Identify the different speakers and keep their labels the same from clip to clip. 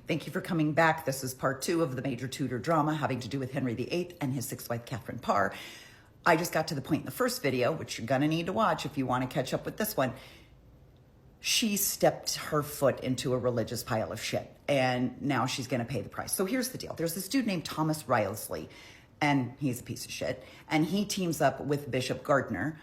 Speaker 1: Thank you for coming back. This is part 2 of the major Tudor drama having to do with Henry VIII and his sixth wife, Catherine Parr. I just got to the point in the first video, which you're gonna need to watch if you want to catch up with this one. She stepped her foot into a religious pile of shit, and now she's gonna pay the price. So here's the deal. There's this dude named Thomas Wriothesley, and he's a piece of shit, and he teams up with Bishop Gardiner,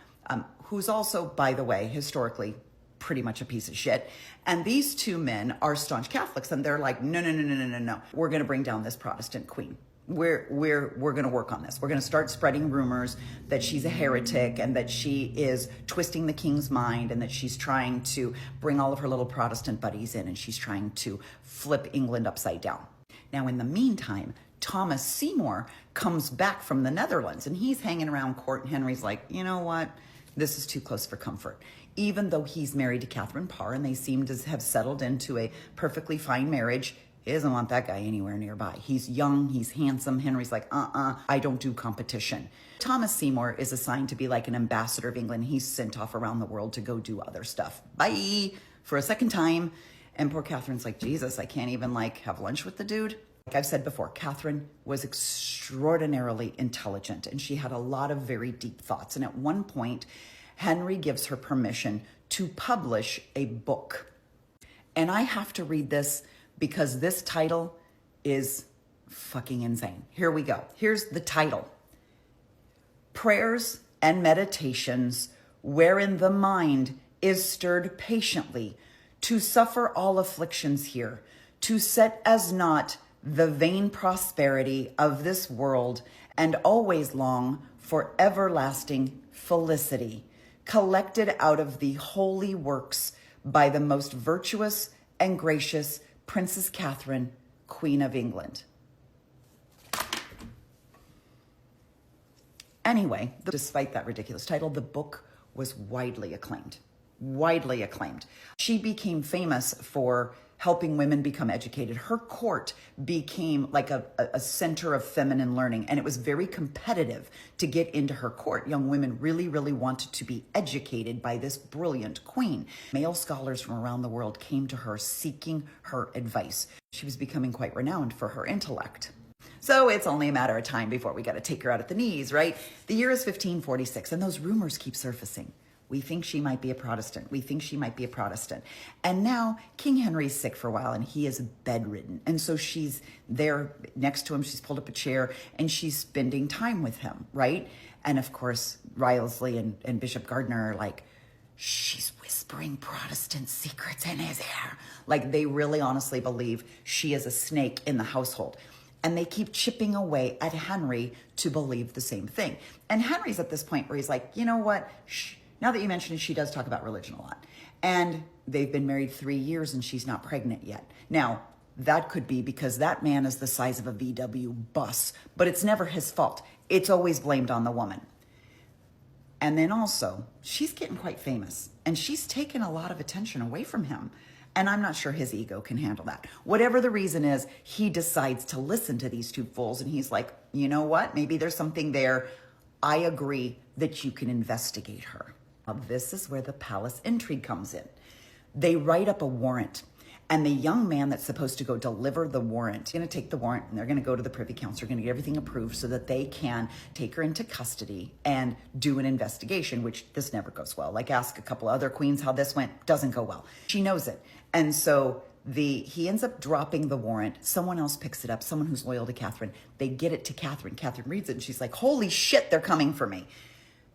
Speaker 1: who's also, by the way, historically pretty much a piece of shit. And these two men are staunch Catholics, and they're like, no. We're going to bring down this Protestant queen. We're going to work on this. We're going to start spreading rumors that she's a heretic and that she is twisting the king's mind and that she's trying to bring all of her little Protestant buddies in and she's trying to flip England upside down. Now, in the meantime, Thomas Seymour comes back from the Netherlands and he's hanging around court, and Henry's like, you know what? This is too close for comfort. Even though he's married to Catherine Parr and they seem to have settled into a perfectly fine marriage, he doesn't want that guy anywhere nearby. He's young, he's handsome. Henry's like, I don't do competition. Thomas Seymour is assigned to be like an ambassador of England. He's sent off around the world to go do other stuff. Bye, for a second time. And poor Catherine's like, Jesus, I can't even like have lunch with the dude. Like I've said before, Catherine was extraordinarily intelligent and she had a lot of very deep thoughts. And at one point, Henry gives her permission to publish a book. And I have to read this because this title is fucking insane. Here we go. Here's the title. Prayers and Meditations wherein the mind is stirred patiently to suffer all afflictions here, to set as naught the vain prosperity of this world and always long for everlasting felicity, collected out of the holy works by the most virtuous and gracious Princess Catherine, Queen of England. Anyway, despite that ridiculous title, the book was widely acclaimed. Widely acclaimed. She became famous for helping women become educated. Her court became like a center of feminine learning, and it was very competitive to get into her court. Young women really, really wanted to be educated by this brilliant queen. Male scholars from around the world came to her seeking her advice. She was becoming quite renowned for her intellect. So it's only a matter of time before we got to take her out at the knees, right? The year is 1546, and those rumors keep surfacing. We think she might be a Protestant. We think she might be a Protestant. And now King Henry's sick for a while and he is bedridden. And so she's there next to him. She's pulled up a chair and she's spending time with him, right? And of course, Wriothesley and Bishop Gardiner are like, she's whispering Protestant secrets in his ear. Like they really honestly believe she is a snake in the household. And they keep chipping away at Henry to believe the same thing. And Henry's at this point where he's like, you know what? Now that you mention it, she does talk about religion a lot. And they've been married 3 years and she's not pregnant yet. Now, that could be because that man is the size of a VW bus, but it's never his fault. It's always blamed on the woman. And then also, she's getting quite famous and she's taken a lot of attention away from him. And I'm not sure his ego can handle that. Whatever the reason is, he decides to listen to these two fools and he's like, you know what? Maybe there's something there. I agree that you can investigate her. This is where the palace intrigue comes in. They write up a warrant, and the young man that's supposed to go deliver the warrant is going to take the warrant, and they're going to go to the Privy Council. They're going to get everything approved so that they can take her into custody and do an investigation, which this never goes well. Like ask a couple other queens how this went. Doesn't go well. She knows it. And so he ends up dropping the warrant. Someone else picks it up, someone who's loyal to Catherine. They get it to Catherine. Catherine reads it, and she's like, holy shit, they're coming for me.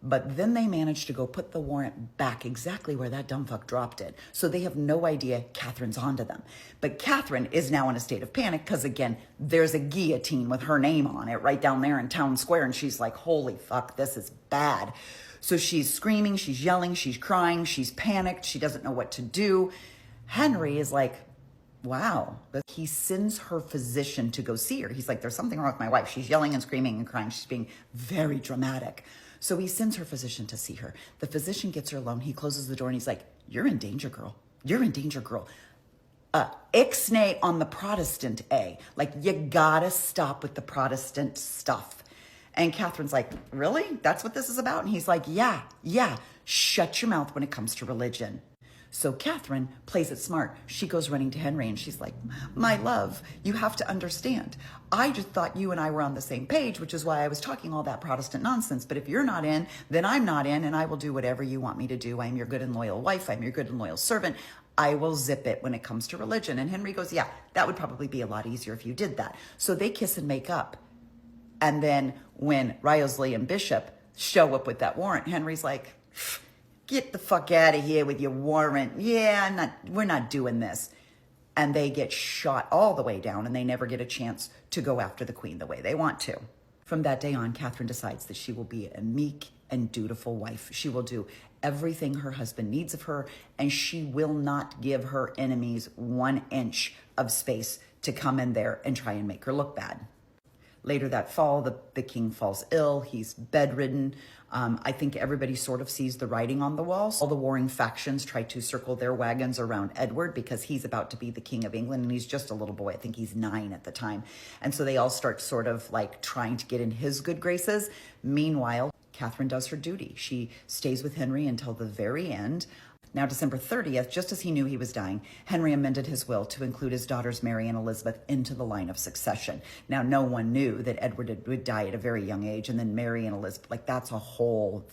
Speaker 1: But then they manage to go put the warrant back exactly where that dumb fuck dropped it. So they have no idea Catherine's onto them. But Catherine is now in a state of panic because, again, there's a guillotine with her name on it right down there in Town Square. And she's like, holy fuck, this is bad. So she's screaming, she's yelling, she's crying, she's panicked. She doesn't know what to do. Henry is like, wow. He sends her physician to go see her. He's like, there's something wrong with my wife. She's yelling and screaming and crying. She's being very dramatic. So he sends her physician to see her. The physician gets her alone. He closes the door and he's like, you're in danger, girl. You're in danger, girl. Ixnay on the Protestant, eh? Like, you gotta stop with the Protestant stuff. And Catherine's like, really? That's what this is about? And he's like, yeah. Shut your mouth when it comes to religion. So Catherine plays it smart. She goes running to Henry and she's like, my love, you have to understand. I just thought you and I were on the same page, which is why I was talking all that Protestant nonsense. But if you're not in, then I'm not in, and I will do whatever you want me to do. I'm your good and loyal wife. I'm your good and loyal servant. I will zip it when it comes to religion. And Henry goes, yeah, that would probably be a lot easier if you did that. So they kiss and make up. And then when Wriothesley and Bishop show up with that warrant, Henry's like, get the fuck out of here with your warrant. Yeah, we're not doing this. And they get shot all the way down, and they never get a chance to go after the queen the way they want to. From that day on, Catherine decides that she will be a meek and dutiful wife. She will do everything her husband needs of her, and she will not give her enemies 1 inch of space to come in there and try and make her look bad. Later that fall, the king falls ill. He's bedridden. I think everybody sort of sees the writing on the walls. All the warring factions try to circle their wagons around Edward because he's about to be the king of England, and he's just a little boy. I think he's 9 at the time. And so they all start sort of like trying to get in his good graces. Meanwhile, Catherine does her duty. She stays with Henry until the very end. Now, December 30th, just as he knew he was dying, Henry amended his will to include his daughters Mary and Elizabeth into the line of succession. Now, no one knew that Edward would die at a very young age, and then Mary and Elizabeth, like that's a whole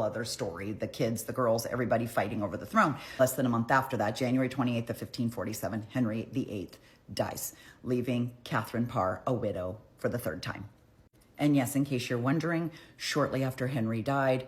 Speaker 1: other story. The kids, the girls, everybody fighting over the throne. Less than a month after that, January 28th of 1547, Henry VIII dies, leaving Catherine Parr a widow for the 3rd time. And yes, in case you're wondering, shortly after Henry died,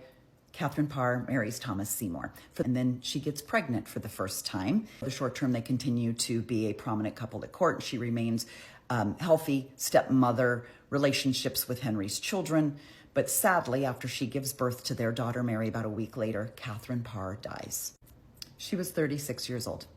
Speaker 1: Catherine Parr marries Thomas Seymour. And then she gets pregnant for the first time. For the short term, they continue to be a prominent couple at court. She remains healthy stepmother, relationships with Henry's children. But sadly, after she gives birth to their daughter Mary about a week later, Catherine Parr dies. She was 36 years old.